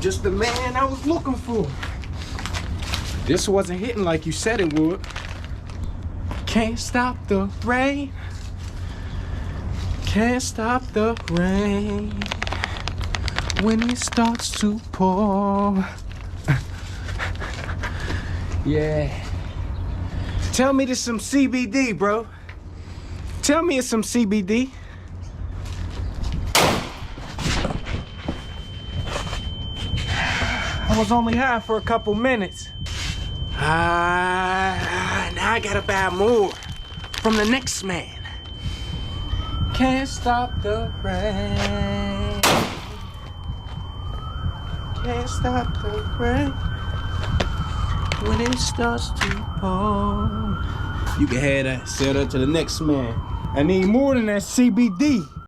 Just the man I was looking for. This wasn't hitting like you said it would. Can't stop the rain. Can't stop the rain when it starts to pour. Yeah. Tell me there's some CBD, bro. Tell me it's some CBD. I was only high for a couple minutes. Now I gotta buy more from the next man. Can't stop the rain. Can't stop the rain when it starts to pour. You can have that. Sell that to the next man. I need more than that CBD.